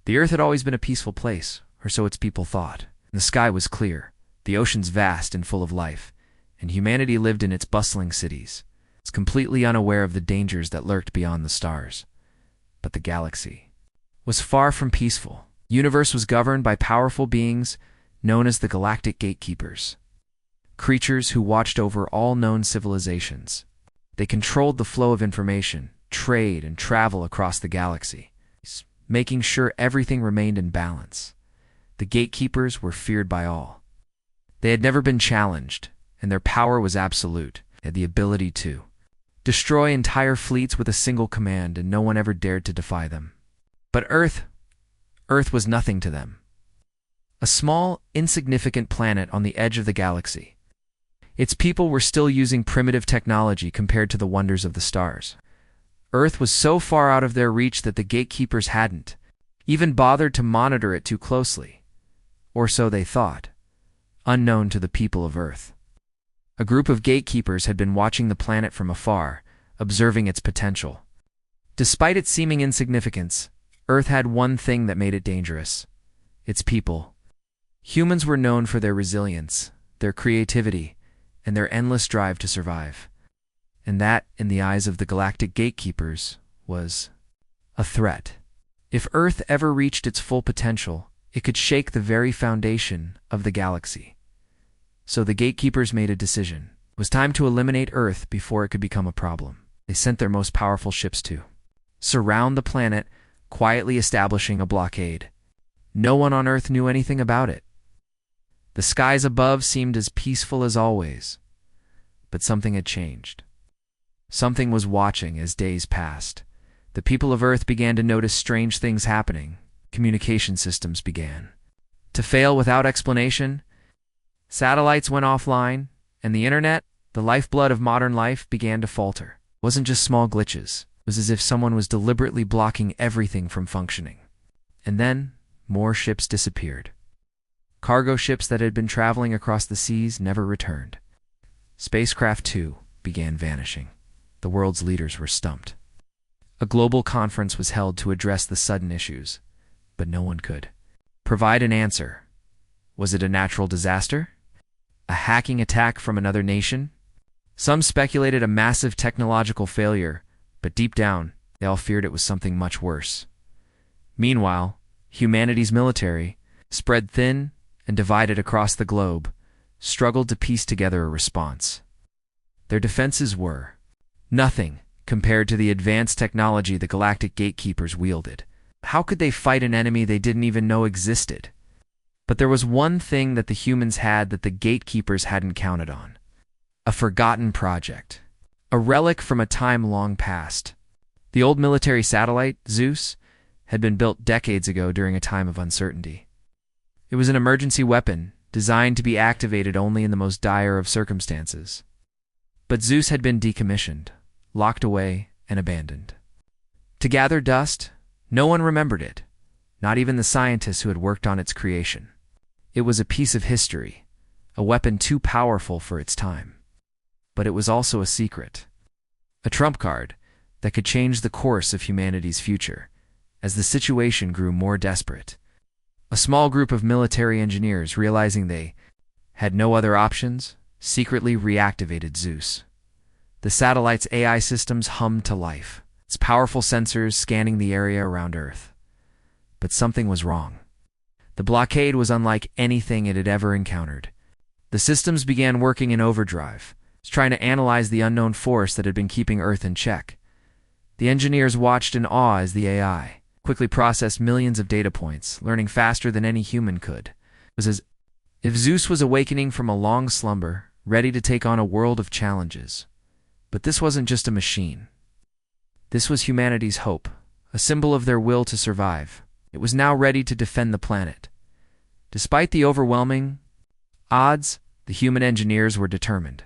The Earth had always been a peaceful place, or so its people thought. The sky was clear, the oceans vast and full of life, and humanity lived in its bustling cities. It's completely unaware of the dangers that lurked beyond the stars. But the galaxy was far from peaceful. The universe was governed by powerful beings known as the Galactic Gatekeepers, creatures who watched over all known civilizations. They controlled the flow of information, trade, and travel across the galaxy, making sure everything remained in balance. The gatekeepers were feared by all. They had never been challenged, and their power was absolute. They had the ability to destroy entire fleets with a single command, and no one ever dared to defy them. But Earth was nothing to them. A small, insignificant planet on the edge of the galaxy. Its people were still using primitive technology compared to the wonders of the stars. Earth was so far out of their reach that the gatekeepers hadn't even bothered to monitor it too closely. Or so they thought, unknown to the people of Earth. A group of gatekeepers had been watching the planet from afar, observing its potential. Despite its seeming insignificance, Earth had one thing that made it dangerous: its people. Humans were known for their resilience, their creativity, and their endless drive to survive. And that, in the eyes of the galactic gatekeepers, was a threat. If Earth ever reached its full potential, it could shake the very foundation of the galaxy. So the gatekeepers made a decision. It was time to eliminate Earth before it could become a problem. They sent their most powerful ships to surround the planet, quietly establishing a blockade. No one on Earth knew anything about it. The skies above seemed as peaceful as always. But something had changed. Something was watching as days passed. The people of Earth began to notice strange things happening. Communication systems began to fail without explanation. Satellites went offline, and the internet, the lifeblood of modern life, began to falter. It wasn't just small glitches. It was as if someone was deliberately blocking everything from functioning. And then, more ships disappeared. Cargo ships that had been traveling across the seas never returned. Spacecraft, too, began vanishing. The world's leaders were stumped. A global conference was held to address the sudden issues, but no one could provide an answer. Was it a natural disaster? A hacking attack from another nation? Some speculated a massive technological failure, but deep down, they all feared it was something much worse. Meanwhile, humanity's military, spread thin and divided across the globe, struggled to piece together a response. Their defenses were nothing compared to the advanced technology the galactic gatekeepers wielded. How could they fight an enemy they didn't even know existed? But there was one thing that the humans had that the gatekeepers hadn't counted on. A forgotten project. A relic from a time long past. The old military satellite, ZEUS, had been built decades ago during a time of uncertainty. It was an emergency weapon, designed to be activated only in the most dire of circumstances. But ZEUS had been decommissioned, locked away, and abandoned. To gather dust, no one remembered it, not even the scientists who had worked on its creation. It was a piece of history, a weapon too powerful for its time. But it was also a secret, a trump card that could change the course of humanity's future as the situation grew more desperate. A small group of military engineers, realizing they had no other options, secretly reactivated ZEUS. The satellite's AI systems hummed to life, its powerful sensors scanning the area around Earth. But something was wrong. The blockade was unlike anything it had ever encountered. The systems began working in overdrive, trying to analyze the unknown force that had been keeping Earth in check. The engineers watched in awe as the AI quickly processed millions of data points, learning faster than any human could. It was as if ZEUS was awakening from a long slumber, ready to take on a world of challenges. But this wasn't just a machine. This was humanity's hope, a symbol of their will to survive. It was now ready to defend the planet. Despite the overwhelming odds, the human engineers were determined.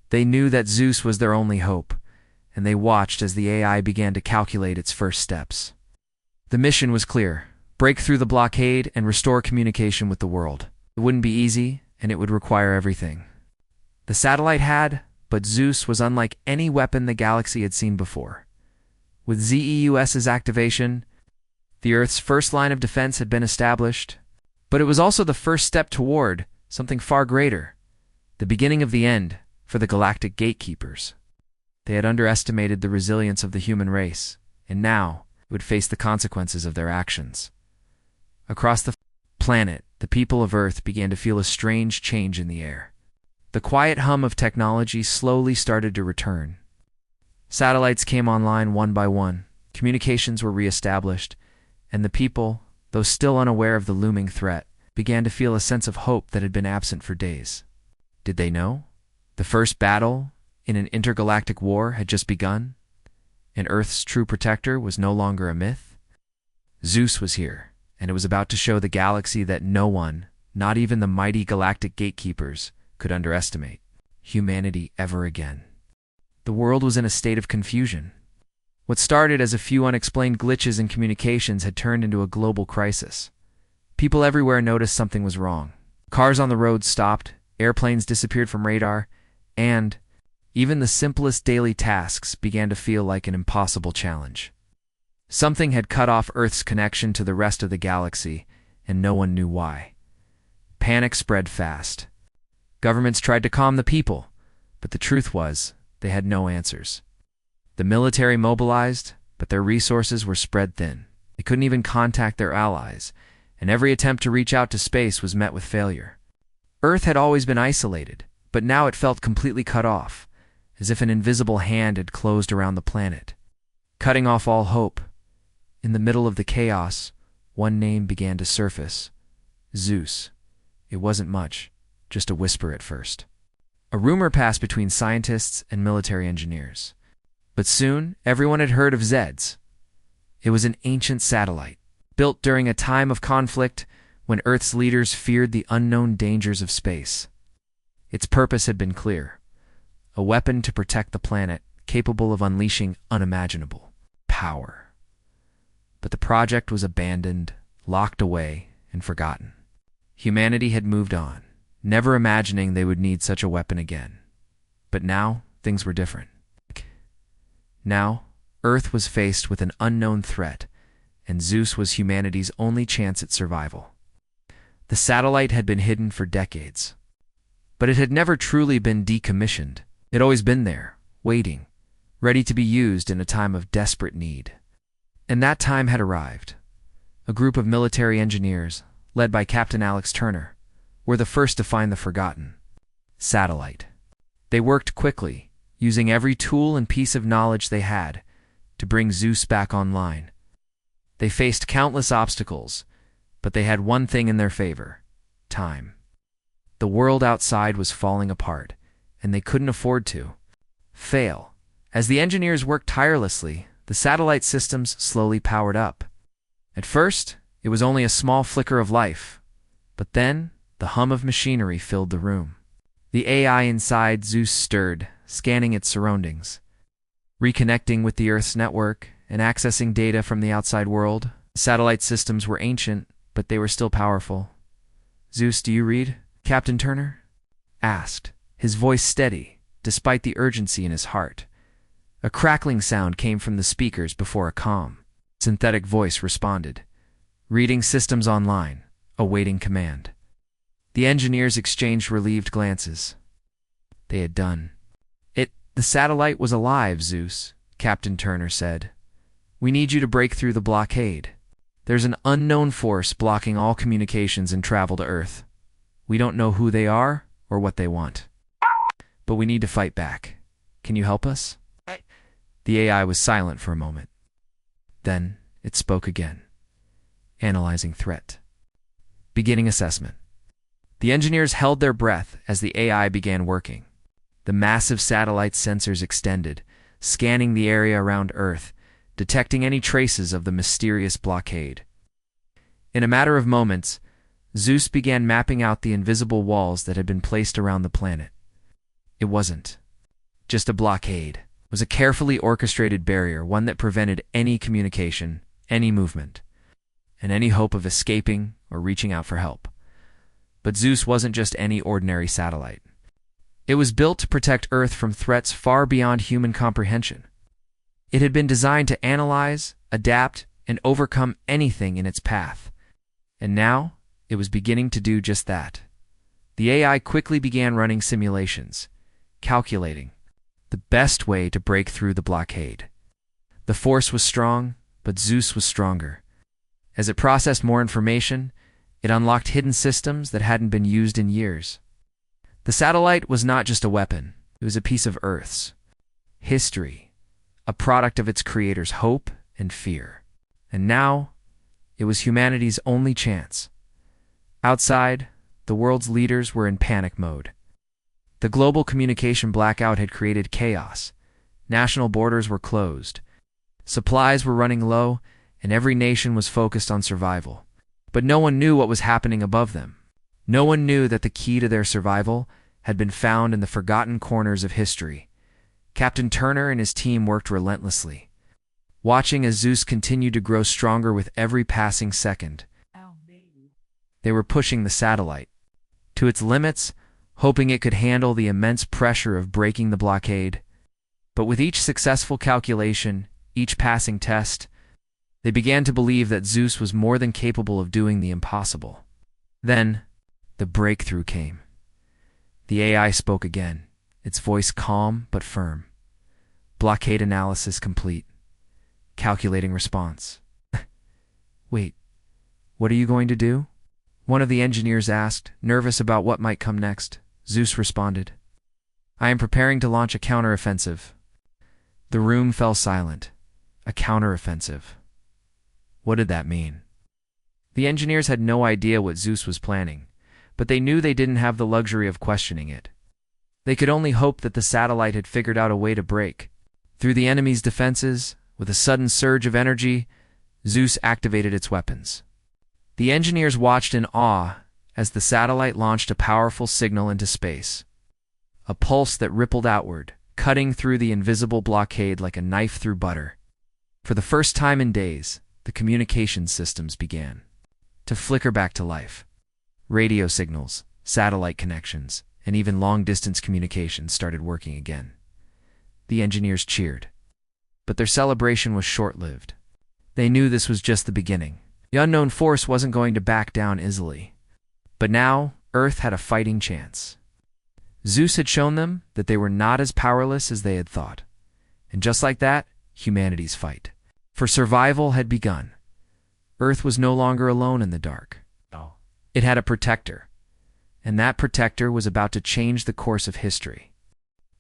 They knew that ZEUS was their only hope, and they watched as the AI began to calculate its first steps. The mission was clear: break through the blockade and restore communication with the world. It wouldn't be easy, and it would require everything the satellite had, but ZEUS was unlike any weapon the galaxy had seen before. With ZEUS's activation, The Earth's first line of defense had been established, but it was also the first step toward something far greater, the beginning of the end for the galactic gatekeepers. They had underestimated the resilience of the human race, and now would face the consequences of their actions. Across the planet, the people of Earth began to feel a strange change in the air. The quiet hum of technology slowly started to return. Satellites came online one by one, communications were reestablished, and the people, though still unaware of the looming threat, began to feel a sense of hope that had been absent for days. Did they know? The first battle in an intergalactic war had just begun, and Earth's true protector was no longer a myth. ZEUS was here, and it was about to show the galaxy that no one, not even the mighty galactic gatekeepers, could underestimate humanity ever again. The world was in a state of confusion. What started as a few unexplained glitches in communications had turned into a global crisis. People everywhere noticed something was wrong. Cars on the road stopped, airplanes disappeared from radar, and even the simplest daily tasks began to feel like an impossible challenge. Something had cut off Earth's connection to the rest of the galaxy, and no one knew why. Panic spread fast. Governments tried to calm the people, but the truth was, they had no answers. The military mobilized, but their resources were spread thin. They couldn't even contact their allies, and every attempt to reach out to space was met with failure. Earth had always been isolated, but now it felt completely cut off, as if an invisible hand had closed around the planet, cutting off all hope. In the middle of the chaos, one name began to surface: ZEUS. It wasn't much, just a whisper at first. A rumor passed between scientists and military engineers. But soon, everyone had heard of ZEUS. It was an ancient satellite, built during a time of conflict when Earth's leaders feared the unknown dangers of space. Its purpose had been clear: a weapon to protect the planet, capable of unleashing unimaginable power. But the project was abandoned, locked away, and forgotten. Humanity had moved on, never imagining they would need such a weapon again. But now, things were different. Now, Earth was faced with an unknown threat, and ZEUS was humanity's only chance at survival. The satellite had been hidden for decades, but it had never truly been decommissioned. It had always been there, waiting, ready to be used in a time of desperate need. And that time had arrived. A group of military engineers, led by Captain Alex Turner, were the first to find the forgotten satellite. They worked quickly, using every tool and piece of knowledge they had to bring ZEUS back online. They faced countless obstacles, but they had one thing in their favor: time. The world outside was falling apart, and they couldn't afford to fail. As the engineers worked tirelessly, the satellite systems slowly powered up. At first, it was only a small flicker of life, but then the hum of machinery filled the room. The AI inside ZEUS stirred, scanning its surroundings, reconnecting with the Earth's network, and accessing data from the outside world. Satellite systems were ancient, but they were still powerful. "ZEUS, do you read?" Captain Turner asked, his voice steady, despite the urgency in his heart. A crackling sound came from the speakers before a calm, synthetic voice responded. "Reading systems online, awaiting command." The engineers exchanged relieved glances. They had done. The satellite was alive, ZEUS, Captain Turner said. "We need you to break through the blockade. There's an unknown force blocking all communications and travel to Earth. We don't know who they are or what they want, but we need to fight back. Can you help us?" The AI was silent for a moment. Then it spoke again, analyzing threat. Beginning assessment. The engineers held their breath as the AI began working. The massive satellite sensors extended, scanning the area around Earth, detecting any traces of the mysterious blockade. In a matter of moments, ZEUS began mapping out the invisible walls that had been placed around the planet. It wasn't just a blockade. It was a carefully orchestrated barrier, one that prevented any communication, any movement, and any hope of escaping or reaching out for help. But ZEUS wasn't just any ordinary satellite. It was built to protect Earth from threats far beyond human comprehension. It had been designed to analyze, adapt, and overcome anything in its path. And now, it was beginning to do just that. The AI quickly began running simulations, calculating the best way to break through the blockade. The force was strong, but ZEUS was stronger. As it processed more information, it unlocked hidden systems that hadn't been used in years. The satellite was not just a weapon, it was a piece of Earth's history, a product of its creator's hope and fear. And now, it was humanity's only chance. Outside, the world's leaders were in panic mode. The global communication blackout had created chaos. National borders were closed. Supplies were running low, and every nation was focused on survival. But no one knew what was happening above them. No one knew that the key to their survival had been found in the forgotten corners of history. Captain Turner and his team worked relentlessly, watching as ZEUS continued to grow stronger with every passing second. They were pushing the satellite to its limits, hoping it could handle the immense pressure of breaking the blockade. But with each successful calculation, each passing test, they began to believe that ZEUS was more than capable of doing the impossible. Then, the breakthrough came. The AI spoke again, its voice calm but firm. Blockade analysis complete. Calculating response. Wait, what are you going to do? One of the engineers asked, nervous about what might come next. ZEUS responded, I am preparing to launch a counteroffensive. The room fell silent. A counteroffensive. What did that mean? The engineers had no idea what ZEUS was planning, but they knew they didn't have the luxury of questioning it. They could only hope that the satellite had figured out a way to break through the enemy's defenses. With a sudden surge of energy, ZEUS activated its weapons. The engineers watched in awe as the satellite launched a powerful signal into space. A pulse that rippled outward, cutting through the invisible blockade like a knife through butter. For the first time in days, the communications systems began to flicker back to life. Radio signals, satellite connections, and even long-distance communications started working again. The engineers cheered. But their celebration was short-lived. They knew this was just the beginning. The unknown force wasn't going to back down easily. But now, Earth had a fighting chance. ZEUS had shown them that they were not as powerless as they had thought. And just like that, humanity's fight for survival had begun. Earth was no longer alone in the dark. It had a protector. And that protector was about to change the course of history.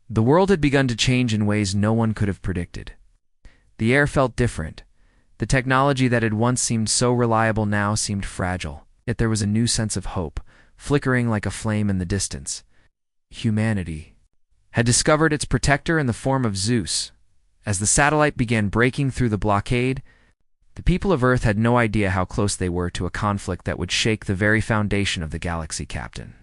The world had begun to change in ways no one could have predicted. The air felt different. The technology that had once seemed so reliable now seemed fragile, yet there was a new sense of hope, flickering like a flame in the distance. Humanity had discovered its protector in the form of ZEUS. As the satellite began breaking through the blockade, the people of Earth had no idea how close they were to a conflict that would shake the very foundation of the galaxy, Captain.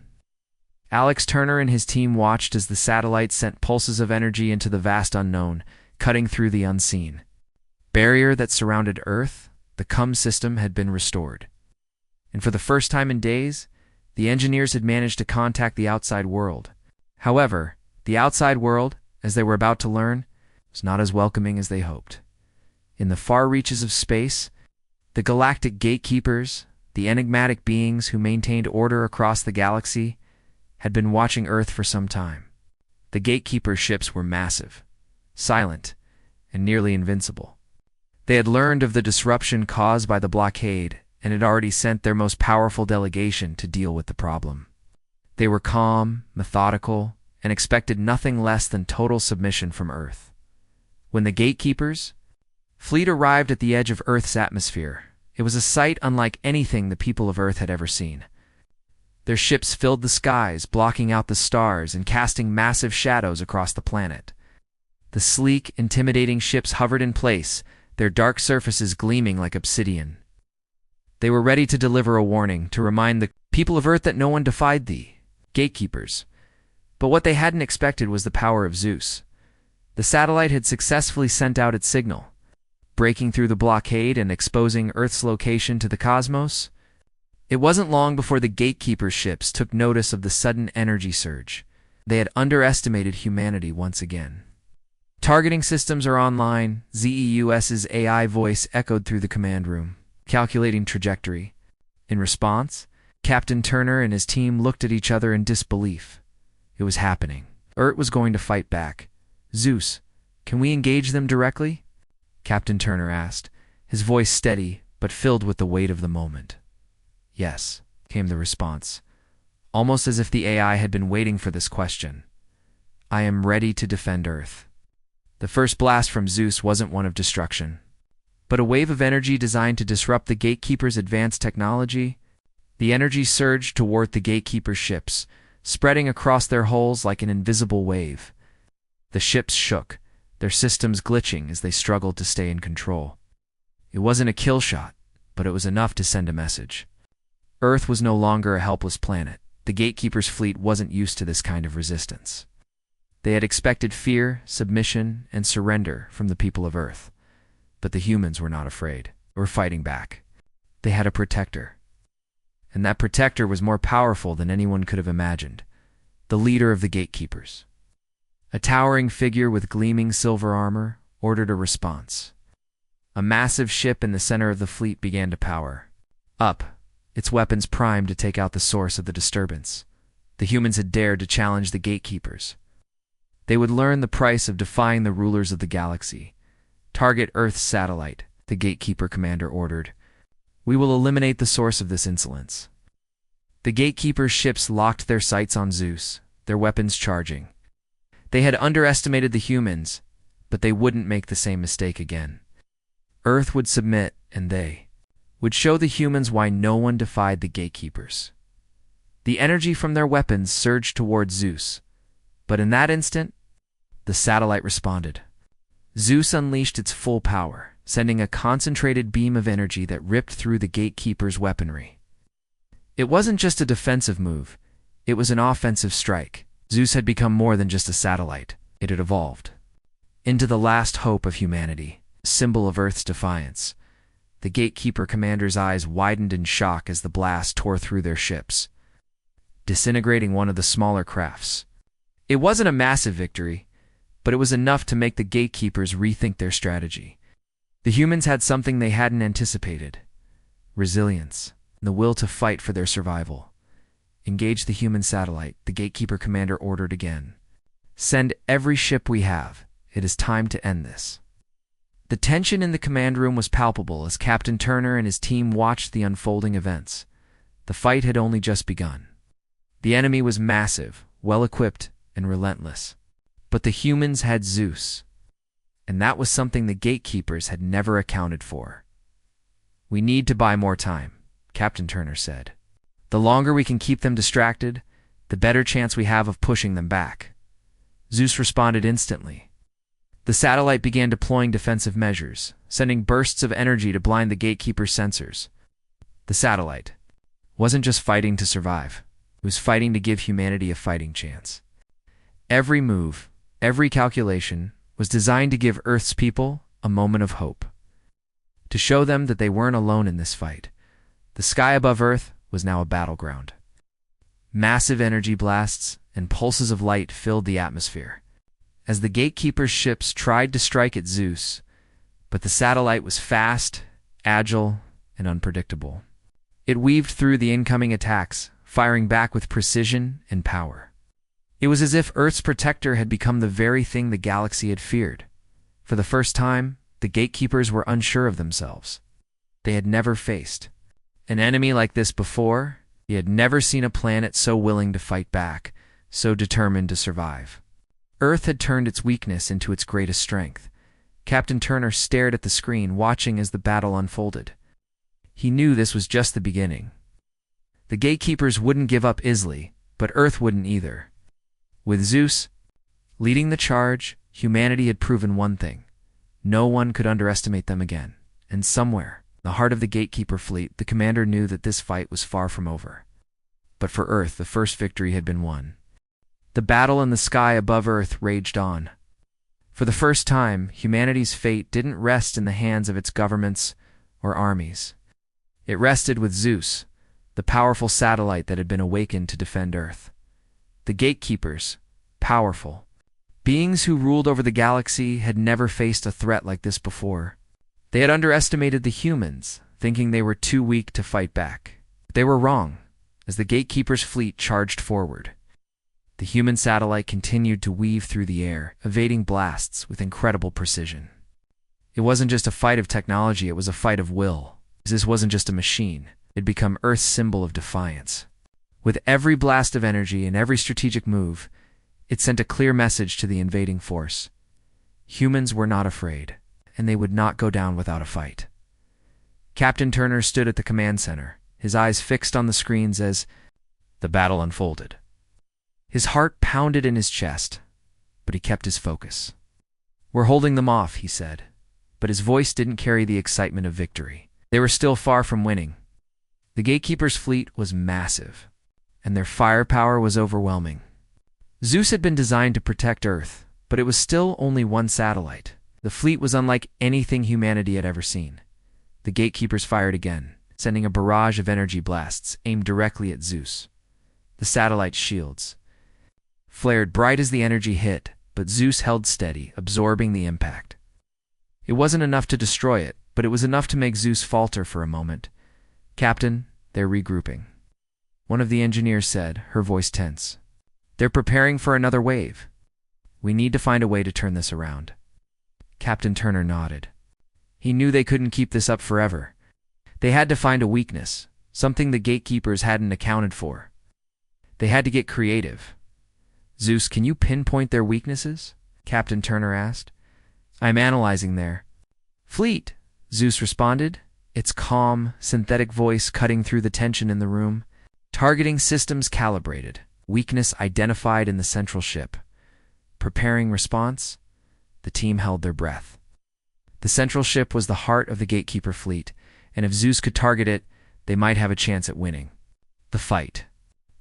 Alex Turner and his team watched as the satellite sent pulses of energy into the vast unknown, cutting through the unseen. Barrier that surrounded Earth, the CUM system, had been restored. And for the first time in days, the engineers had managed to contact the outside world. However, the outside world, as they were about to learn, was not as welcoming as they hoped. In the far reaches of space, the galactic gatekeepers, the enigmatic beings who maintained order across the galaxy, had been watching Earth for some time. The gatekeepers' ships were massive, silent, and nearly invincible. They had learned of the disruption caused by the blockade and had already sent their most powerful delegation to deal with the problem. They were calm, methodical, and expected nothing less than total submission from Earth. When the gatekeepers' fleet arrived at the edge of Earth's atmosphere, it was a sight unlike anything the people of Earth had ever seen. Their ships filled the skies, blocking out the stars and casting massive shadows across the planet. The sleek, intimidating ships hovered in place, their dark surfaces gleaming like obsidian. They were ready to deliver a warning, to remind the people of Earth that no one defied the gatekeepers. But what they hadn't expected was the power of ZEUS. The satellite had successfully sent out its signal, breaking through the blockade and exposing Earth's location to the cosmos. It wasn't long before the gatekeepers' ships took notice of the sudden energy surge. They had underestimated humanity once again. Targeting systems are online. ZEUS's AI voice echoed through the command room, calculating trajectory. In response, Captain Turner and his team looked at each other in disbelief. It was happening. Earth was going to fight back. "ZEUS, can we engage them directly?" Captain Turner asked, his voice steady but filled with the weight of the moment. "Yes," came the response, almost as if the AI had been waiting for this question. "I am ready to defend Earth." The first blast from ZEUS wasn't one of destruction, but a wave of energy designed to disrupt the Gatekeeper's advanced technology. The energy surged toward the Gatekeeper's ships, spreading across their hulls like an invisible wave. The ships shook, their systems glitching as they struggled to stay in control. It wasn't a kill shot, but it was enough to send a message. Earth was no longer a helpless planet. The Gatekeeper's fleet wasn't used to this kind of resistance. They had expected fear, submission, and surrender from the people of Earth. But the humans were not afraid, or fighting back. They had a protector. And that protector was more powerful than anyone could have imagined. The leader of the Gatekeepers. A towering figure with gleaming silver armor ordered a response. A massive ship in the center of the fleet began to power up, its weapons primed to take out the source of the disturbance. The humans had dared to challenge the Gatekeepers. They would learn the price of defying the rulers of the galaxy. "Target Earth's satellite," the Gatekeeper commander ordered. "We will eliminate the source of this insolence." The Gatekeeper's ships locked their sights on ZEUS, their weapons charging. They had underestimated the humans, but they wouldn't make the same mistake again. Earth would submit, and they would show the humans why no one defied the Gatekeepers. The energy from their weapons surged toward ZEUS, but in that instant, the satellite responded. ZEUS unleashed its full power, sending a concentrated beam of energy that ripped through the Gatekeeper's weaponry. It wasn't just a defensive move, it was an offensive strike. ZEUS had become more than just a satellite. It had evolved into the last hope of humanity, a symbol of Earth's defiance. The Gatekeeper commander's eyes widened in shock as the blast tore through their ships, disintegrating one of the smaller crafts. It wasn't a massive victory, but it was enough to make the Gatekeepers rethink their strategy. The humans had something they hadn't anticipated: resilience, and the will to fight for their survival. "Engage the human satellite," the Gatekeeper commander ordered again. "Send every ship we have. It is time to end this." The tension in the command room was palpable as Captain Turner and his team watched the unfolding events. The fight had only just begun. The enemy was massive, well-equipped, and relentless. But the humans had ZEUS, and that was something the Gatekeepers had never accounted for. "We need to buy more time," Captain Turner said. "The longer we can keep them distracted, the better chance we have of pushing them back." ZEUS responded instantly. The satellite began deploying defensive measures, sending bursts of energy to blind the Gatekeeper's sensors. The satellite wasn't just fighting to survive, it was fighting to give humanity a fighting chance. Every move, every calculation, was designed to give Earth's people a moment of hope. To show them that they weren't alone in this fight. The sky above Earth was now a battleground. Massive energy blasts and pulses of light filled the atmosphere as the Gatekeeper's ships tried to strike at ZEUS, but the satellite was fast, agile, and unpredictable. It weaved through the incoming attacks, firing back with precision and power. It was as if Earth's protector had become the very thing the galaxy had feared. For the first time, the Gatekeepers were unsure of themselves. They had never faced an enemy like this before. He had never seen a planet so willing to fight back, so determined to survive. Earth had turned its weakness into its greatest strength. Captain Turner stared at the screen, watching as the battle unfolded. He knew this was just the beginning. The Gatekeepers wouldn't give up easily, but Earth wouldn't either. With ZEUS leading the charge, humanity had proven one thing: no one could underestimate them again. And somewhere, in the heart of the Gatekeeper fleet, the commander knew that this fight was far from over. But for Earth, the first victory had been won. The battle in the sky above Earth raged on. For the first time, humanity's fate didn't rest in the hands of its governments or armies. It rested with ZEUS, the powerful satellite that had been awakened to defend Earth. The Gatekeepers, powerful, Beings who ruled over the galaxy had never faced a threat like this before. They had underestimated the humans, thinking they were too weak to fight back. They were wrong, as the Gatekeeper's fleet charged forward. The human satellite continued to weave through the air, evading blasts with incredible precision. It wasn't just a fight of technology, it was a fight of will. This wasn't just a machine, it had become Earth's symbol of defiance. With every blast of energy and every strategic move, it sent a clear message to the invading force. Humans were not afraid, and they would not go down without a fight. Captain Turner stood at the command center, his eyes fixed on the screens as the battle unfolded. His heart pounded in his chest, but he kept his focus. "We're holding them off," he said, but his voice didn't carry the excitement of victory. They were still far from winning. The Gatekeeper's fleet was massive, and their firepower was overwhelming. ZEUS had been designed to protect Earth, but it was still only one satellite. The fleet was unlike anything humanity had ever seen. The Gatekeepers fired again, sending a barrage of energy blasts aimed directly at ZEUS. The satellite's shields flared bright as the energy hit, but ZEUS held steady, absorbing the impact. It wasn't enough to destroy it, but it was enough to make ZEUS falter for a moment. "Captain, they're regrouping," one of the engineers said, her voice tense. "They're preparing for another wave. We need to find a way to turn this around." Captain Turner nodded. He knew they couldn't keep this up forever. They had to find a weakness, something the Gatekeepers hadn't accounted for. They had to get creative. "ZEUS, can you pinpoint their weaknesses?" Captain Turner asked. "I'm analyzing their fleet," ZEUS responded, its calm, synthetic voice cutting through the tension in the room. "Targeting systems calibrated. Weakness identified in the central ship. Preparing response." The team held their breath. The central ship was the heart of the Gatekeeper fleet, and if ZEUS could target it, they might have a chance at winning the fight.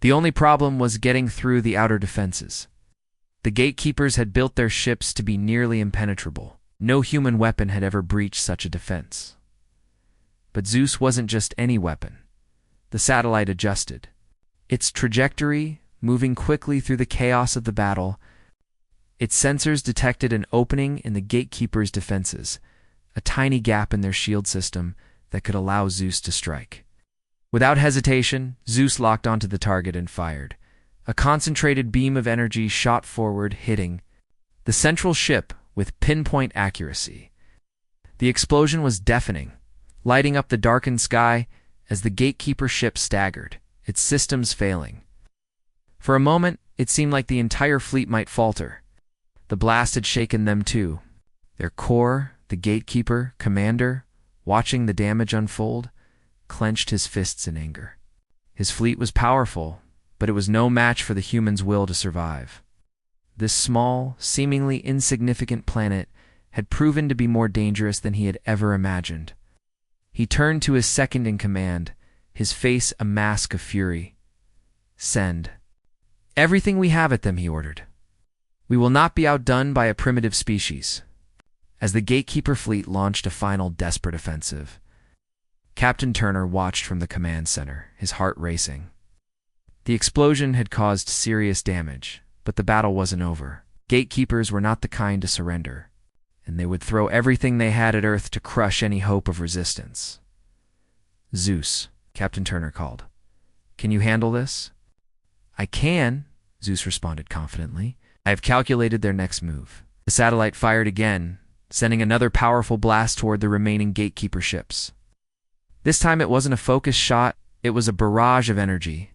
The only problem was getting through the outer defenses. The Gatekeepers had built their ships to be nearly impenetrable. No human weapon had ever breached such a defense. But ZEUS wasn't just any weapon. The satellite adjusted. Its trajectory, moving quickly through the chaos of the battle, its sensors detected an opening in the Gatekeepers' defenses, a tiny gap in their shield system that could allow ZEUS to strike. Without hesitation, ZEUS locked onto the target and fired. A concentrated beam of energy shot forward, hitting the central ship with pinpoint accuracy. The explosion was deafening, lighting up the darkened sky as the Gatekeeper ship staggered, its systems failing. For a moment, it seemed like the entire fleet might falter. The blast had shaken them too. Their core, the Gatekeeper, commander, watching the damage unfold, clenched his fists in anger. His fleet was powerful, but it was no match for the humans' will to survive. This small, seemingly insignificant planet had proven to be more dangerous than he had ever imagined. He turned to his second-in-command, his face a mask of fury. "Send everything we have at them," he ordered. "We will not be outdone by a primitive species." As the Gatekeeper fleet launched a final desperate offensive, Captain Turner watched from the command center, his heart racing. The explosion had caused serious damage, but the battle wasn't over. Gatekeepers were not the kind to surrender, and they would throw everything they had at Earth to crush any hope of resistance. "ZEUS," Captain Turner called. "Can you handle this?" "I can," ZEUS responded confidently. "I have calculated their next move." The satellite fired again, sending another powerful blast toward the remaining Gatekeeper ships. This time it wasn't a focused shot, it was a barrage of energy,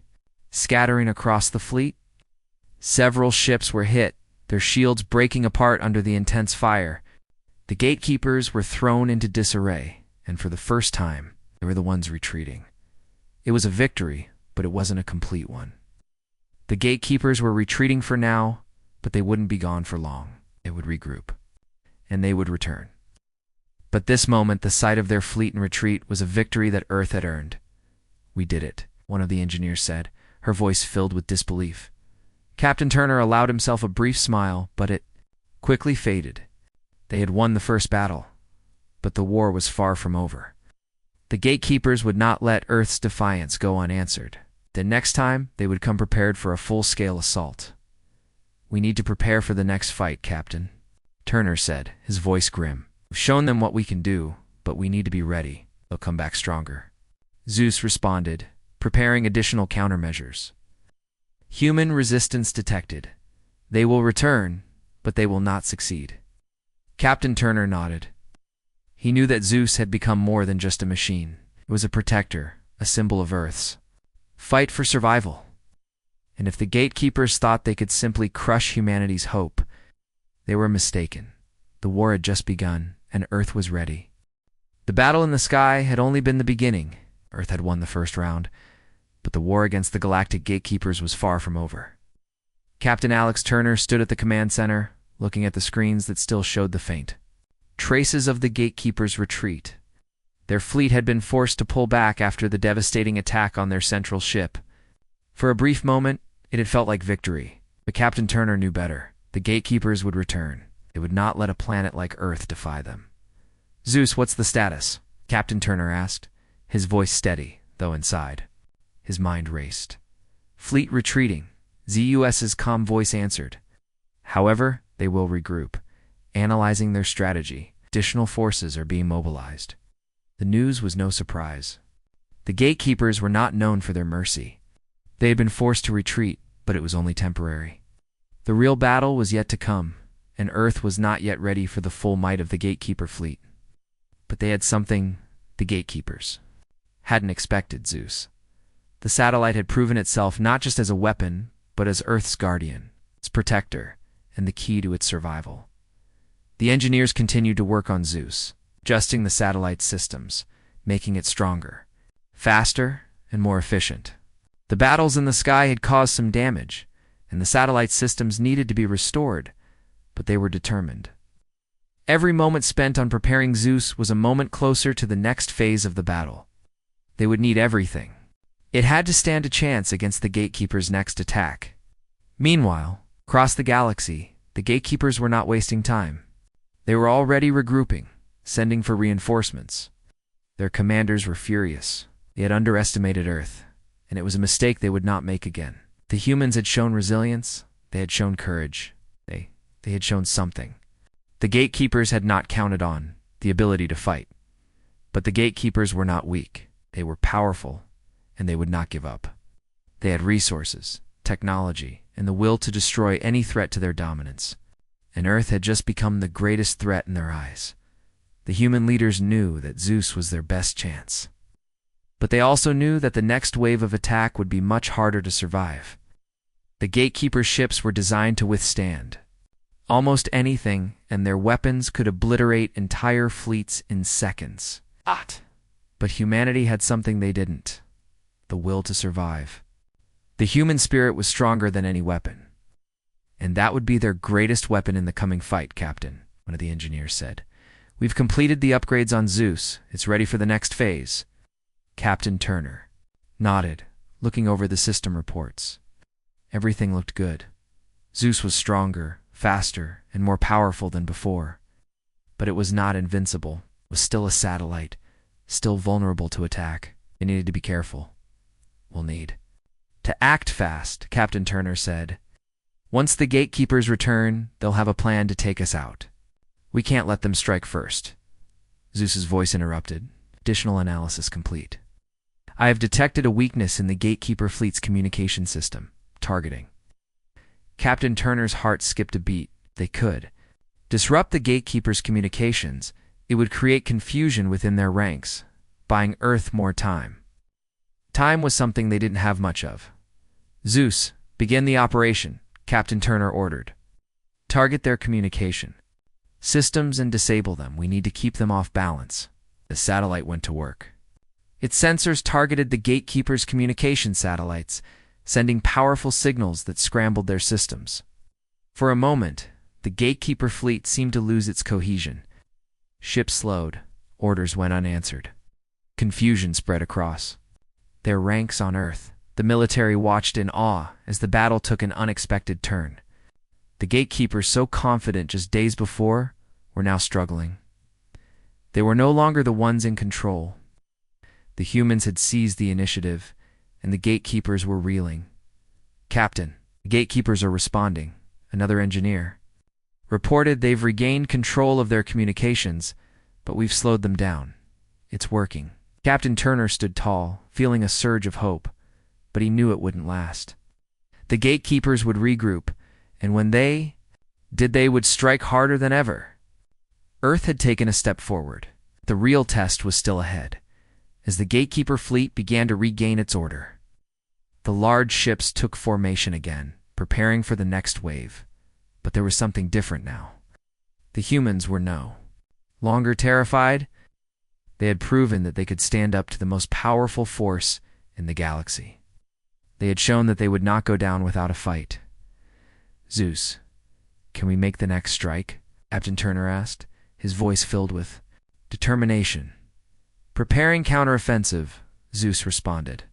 scattering across the fleet. Several ships were hit, their shields breaking apart under the intense fire. The Gatekeepers were thrown into disarray, and for the first time, they were the ones retreating. It was a victory, but it wasn't a complete one. The Gatekeepers were retreating for now, but they wouldn't be gone for long. They would regroup, and they would return. But this moment, the sight of their fleet in retreat was a victory that Earth had earned. "We did it," one of the engineers said, her voice filled with disbelief. Captain Turner allowed himself a brief smile, but it quickly faded. They had won the first battle, but the war was far from over. The Gatekeepers would not let Earth's defiance go unanswered. The next time, they would come prepared for a full-scale assault. We need to prepare for the next fight, Captain, Turner said, his voice grim. We've shown them what we can do, but we need to be ready. They'll come back stronger. ZEUS responded, preparing additional countermeasures. Human resistance detected. They will return, but they will not succeed. Captain Turner nodded. He knew that ZEUS had become more than just a machine. It was a protector, a symbol of Earth's fight for survival. And if the gatekeepers thought they could simply crush humanity's hope, they were mistaken. The war had just begun, and Earth was ready. The battle in the sky had only been the beginning. Earth had won the first round, but the war against the galactic gatekeepers was far from over. Captain Alex Turner stood at the command center, looking at the screens that still showed the faint traces of the gatekeepers' retreat. Their fleet had been forced to pull back after the devastating attack on their central ship. For a brief moment, it had felt like victory, but Captain Turner knew better. The gatekeepers would return. They would not let a planet like Earth defy them. ZEUS, what's the status? Captain Turner asked, his voice steady, though inside his mind raced. Fleet retreating, ZEUS's calm voice answered. However, they will regroup, analyzing their strategy. Additional forces are being mobilized. The news was no surprise. The gatekeepers were not known for their mercy. They had been forced to retreat, but it was only temporary. The real battle was yet to come, and Earth was not yet ready for the full might of the gatekeeper fleet. But they had something the gatekeepers hadn't expected, ZEUS. The satellite had proven itself not just as a weapon, but as Earth's guardian, its protector, and the key to its survival. The engineers continued to work on ZEUS, adjusting the satellite's systems, making it stronger, faster, and more efficient. The battles in the sky had caused some damage, and the satellite systems needed to be restored, but they were determined. Every moment spent on preparing ZEUS was a moment closer to the next phase of the battle. They would need everything. It had to stand a chance against the gatekeepers' next attack. Meanwhile, across the galaxy, the gatekeepers were not wasting time. They were already regrouping, sending for reinforcements. Their commanders were furious. They had underestimated Earth, and it was a mistake they would not make again. The humans had shown resilience. They had shown courage. They had shown something. The gatekeepers had not counted on the ability to fight. But the gatekeepers were not weak. They were powerful, and they would not give up. They had resources, technology, and the will to destroy any threat to their dominance. And Earth had just become the greatest threat in their eyes. The human leaders knew that ZEUS was their best chance. But they also knew that the next wave of attack would be much harder to survive. The gatekeeper ships were designed to withstand almost anything, and their weapons could obliterate entire fleets in seconds. But humanity had something they didn't: the will to survive. The human spirit was stronger than any weapon. And that would be their greatest weapon in the coming fight, Captain, one of the engineers said. We've completed the upgrades on ZEUS. It's ready for the next phase. Captain Turner nodded, looking over the system reports. Everything looked good. ZEUS was stronger, faster, and more powerful than before. But it was not invincible. It was still a satellite, still vulnerable to attack. They needed to be careful. We'll need to act fast, Captain Turner said. Once the gatekeepers return, they'll have a plan to take us out. We can't let them strike first. ZEUS's voice interrupted. Additional analysis complete. I have detected a weakness in the gatekeeper fleet's communication system. Targeting. Captain Turner's heart skipped a beat. They could disrupt the gatekeepers' communications. It would create confusion within their ranks, buying Earth more time. Time was something they didn't have much of. ZEUS, begin the operation, Captain Turner ordered. Target their communication systems and disable them. We need to keep them off balance. The satellite went to work. Its sensors targeted the gatekeepers' communication satellites, sending powerful signals that scrambled their systems. For a moment, the gatekeeper fleet seemed to lose its cohesion. Ships slowed. Orders went unanswered. Confusion spread across their ranks on Earth. The military watched in awe as the battle took an unexpected turn. The gatekeepers, so confident just days before, were now struggling. They were no longer the ones in control. The humans had seized the initiative, and the gatekeepers were reeling. Captain, the gatekeepers are responding. another engineer, reported they've regained control of their communications, but we've slowed them down. It's working. Captain Turner stood tall, feeling a surge of hope, but he knew it wouldn't last. The gatekeepers would regroup, and when they would strike harder than ever. Earth had taken a step forward. The real test was still ahead, as the gatekeeper fleet began to regain its order. The large ships took formation again, preparing for the next wave. But there was something different now. The humans were no longer terrified. They had proven that they could stand up to the most powerful force in the galaxy. They had shown that they would not go down without a fight. "ZEUS, can we make the next strike?" Captain Turner asked, his voice filled with determination. "Preparing counteroffensive," ZEUS responded.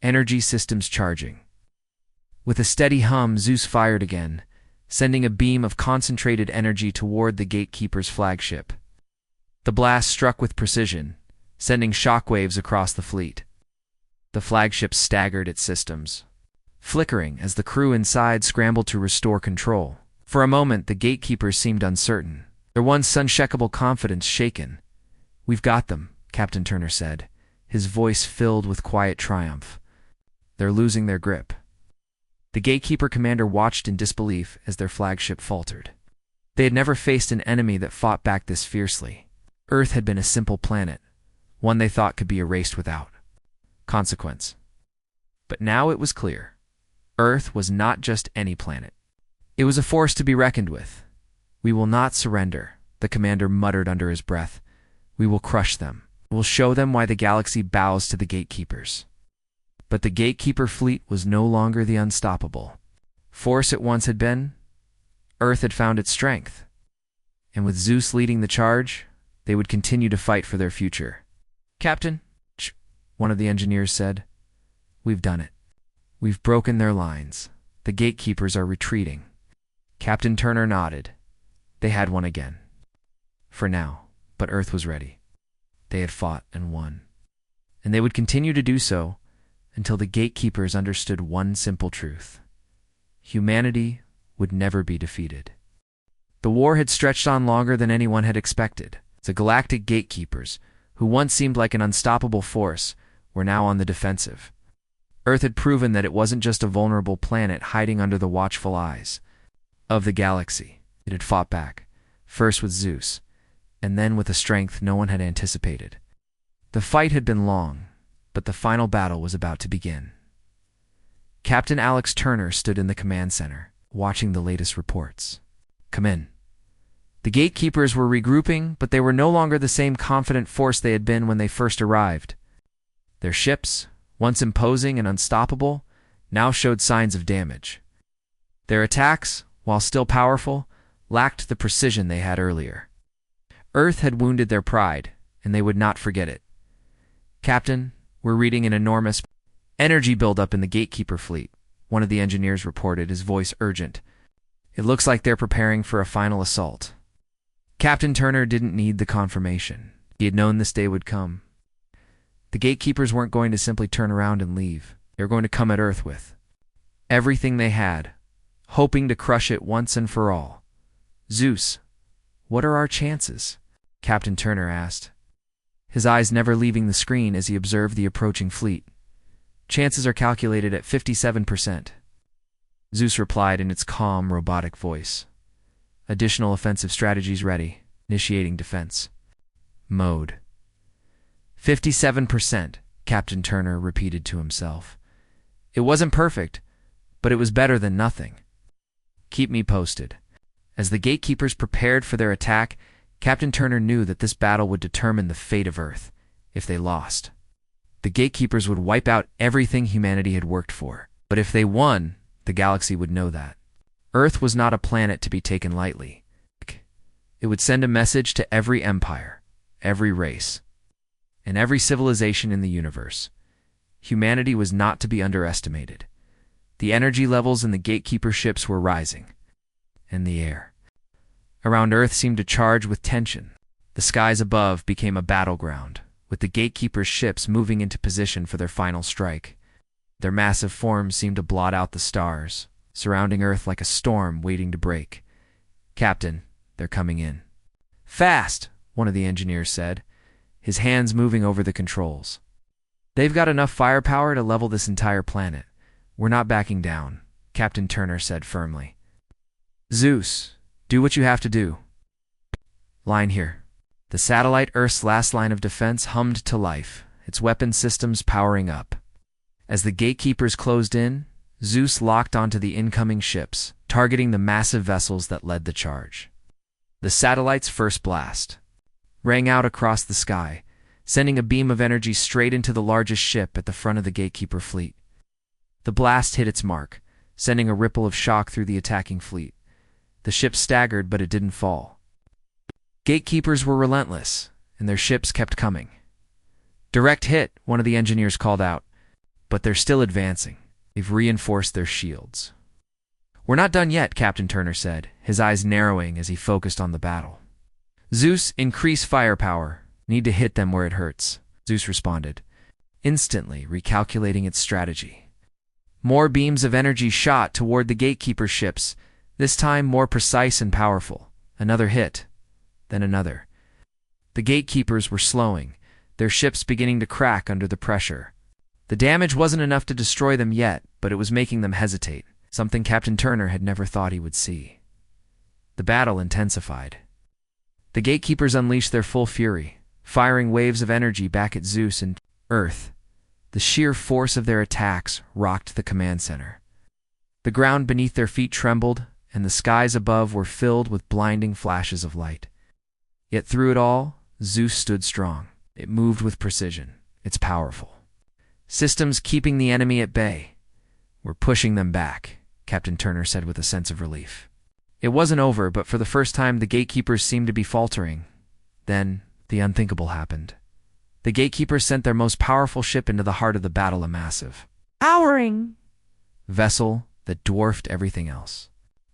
"Energy systems charging." With a steady hum, ZEUS fired again, sending a beam of concentrated energy toward the gatekeeper's flagship. The blast struck with precision, sending shockwaves across the fleet. The flagship staggered its systems, flickering as the crew inside scrambled to restore control. For a moment, the gatekeepers seemed uncertain, their once unshakable confidence shaken. "We've got them," Captain Turner said, his voice filled with quiet triumph. "They're losing their grip." The gatekeeper commander watched in disbelief as their flagship faltered. They had never faced an enemy that fought back this fiercely. Earth had been a simple planet, one they thought could be erased without consequence. But now it was clear. Earth was not just any planet. It was a force to be reckoned with. "We will not surrender," the commander muttered under his breath. "We will crush them. We'll show them why the galaxy bows to the gatekeepers." But the gatekeeper fleet was no longer the unstoppable force it once had been. Earth had found its strength. And with ZEUS leading the charge, they would continue to fight for their future. "Captain," one of the engineers said, "we've done it. We've broken their lines. The gatekeepers are retreating." Captain Turner nodded. They had won again. For now, but Earth was ready. They had fought and won. And they would continue to do so until the gatekeepers understood one simple truth. Humanity would never be defeated. The war had stretched on longer than anyone had expected. The galactic gatekeepers, who once seemed like an unstoppable force, were now on the defensive. Earth had proven that it wasn't just a vulnerable planet hiding under the watchful eyes of the galaxy. It had fought back, first with ZEUS, and then with a strength no one had anticipated. The fight had been long, but the final battle was about to begin. Captain Alex Turner stood in the command center, watching the latest reports. "Come in." The gatekeepers were regrouping, but they were no longer the same confident force they had been when they first arrived. Their ships, once imposing and unstoppable, now showed signs of damage. Their attacks, while still powerful, lacked the precision they had earlier. Earth had wounded their pride, and they would not forget it. "Captain, we're reading an enormous energy buildup in the gatekeeper fleet," one of the engineers reported, his voice urgent. "It looks like they're preparing for a final assault." Captain Turner didn't need the confirmation. He had known this day would come. The gatekeepers weren't going to simply turn around and leave. They were going to come at Earth with everything they had, hoping to crush it once and for all. "ZEUS, what are our chances?" Captain Turner asked, his eyes never leaving the screen as he observed the approaching fleet. "Chances are calculated at 57%. ZEUS replied in its calm, robotic voice. "Additional offensive strategies ready. Initiating defense mode." 57%, Captain Turner repeated to himself. It wasn't perfect, but it was better than nothing. "Keep me posted." As the gatekeepers prepared for their attack, Captain Turner knew that this battle would determine the fate of Earth. If they lost, the gatekeepers would wipe out everything humanity had worked for. But if they won, the galaxy would know that Earth was not a planet to be taken lightly. It would send a message to every empire, every race, and every civilization in the universe. Humanity was not to be underestimated. The energy levels in the gatekeeper ships were rising, and the air around Earth seemed to charge with tension. The skies above became a battleground, with the gatekeepers' ships moving into position for their final strike. Their massive forms seemed to blot out the stars, surrounding Earth like a storm waiting to break. "Captain, they're coming in." "Fast," one of the engineers said, his hands moving over the controls. "They've got enough firepower to level this entire planet. We're not backing down," Captain Turner said firmly. "ZEUS, do what you have to do." Line here. The satellite Earth's last line of defense hummed to life, its weapon systems powering up. As the gatekeepers closed in, ZEUS locked onto the incoming ships, targeting the massive vessels that led the charge. The satellite's first blast rang out across the sky, sending a beam of energy straight into the largest ship at the front of the gatekeeper fleet. The blast hit its mark, sending a ripple of shock through the attacking fleet. The ship staggered, but it didn't fall. Gatekeepers were relentless, and their ships kept coming. "Direct hit," one of the engineers called out. "But they're still advancing. They've reinforced their shields." "We're not done yet," Captain Turner said, his eyes narrowing as he focused on the battle. "ZEUS, increase firepower. Need to hit them where it hurts," ZEUS responded, instantly recalculating its strategy. More beams of energy shot toward the gatekeeper ships, this time more precise and powerful. Another hit, then another. The gatekeepers were slowing, their ships beginning to crack under the pressure. The damage wasn't enough to destroy them yet, but it was making them hesitate, something Captain Turner had never thought he would see. The battle intensified. The gatekeepers unleashed their full fury, firing waves of energy back at ZEUS and Earth. The sheer force of their attacks rocked the command center. The ground beneath their feet trembled, and the skies above were filled with blinding flashes of light. Yet through it all, ZEUS stood strong. It moved with precision. It's powerful. "Systems keeping the enemy at bay. We're pushing them back," Captain Turner said with a sense of relief. It wasn't over, but for the first time the gatekeepers seemed to be faltering. Then the unthinkable happened. The gatekeepers sent their most powerful ship into the heart of the battle, a massive, towering vessel that dwarfed everything else.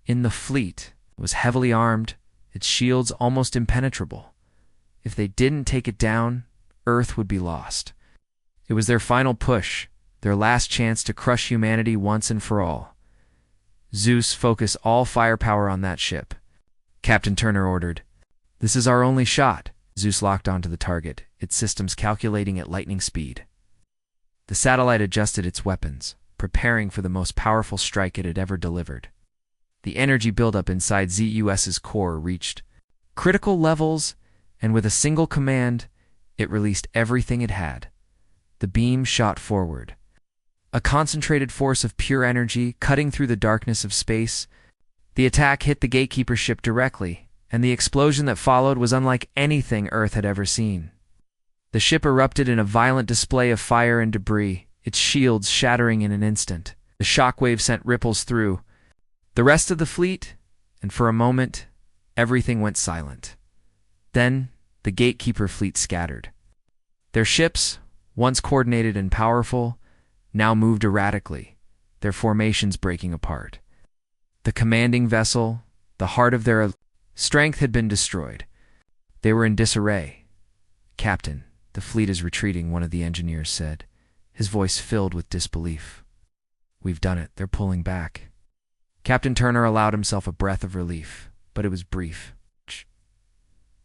In the fleet, it was heavily armed, its shields almost impenetrable. If they didn't take it down, Earth would be lost. It was their final push, their last chance to crush humanity once and for all. "ZEUS, focus all firepower on that ship," Captain Turner ordered. "This is our only shot." ZEUS locked onto the target, its systems calculating at lightning speed. The satellite adjusted its weapons, preparing for the most powerful strike it had ever delivered. The energy buildup inside ZEUS's core reached critical levels, and with a single command, it released everything it had. The beam shot forward. A concentrated force of pure energy cutting through the darkness of space. The attack hit the gatekeeper ship directly, and the explosion that followed was unlike anything Earth had ever seen. The ship erupted in a violent display of fire and debris, its shields shattering in an instant. The shockwave sent ripples through the rest of the fleet, and for a moment, everything went silent. Then, the gatekeeper fleet scattered. Their ships, once coordinated and powerful, now moved erratically, their formations breaking apart. The commanding vessel, the heart of their strength, had been destroyed. They were in disarray. "Captain, the fleet is retreating," one of the engineers said, his voice filled with disbelief. "We've done it. They're pulling back." Captain Turner allowed himself a breath of relief, but it was brief.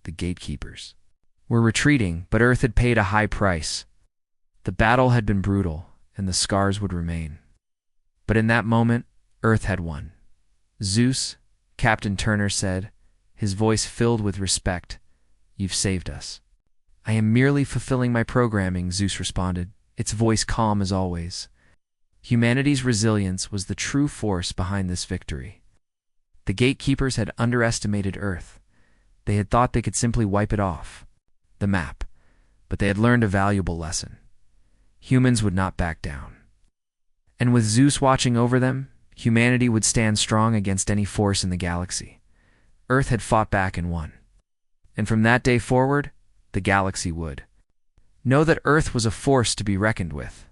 The gatekeepers were retreating, but Earth had paid a high price. The battle had been brutal, and the scars would remain. But in that moment, Earth had won. "ZEUS," Captain Turner said, his voice filled with respect, "you've saved us." "I am merely fulfilling my programming," ZEUS responded, its voice calm as always. Humanity's resilience was the true force behind this victory. The gatekeepers had underestimated Earth. They had thought they could simply wipe it off the map, but they had learned a valuable lesson. Humans would not back down. And with ZEUS watching over them, humanity would stand strong against any force in the galaxy. Earth had fought back and won. And from that day forward, the galaxy would know that Earth was a force to be reckoned with.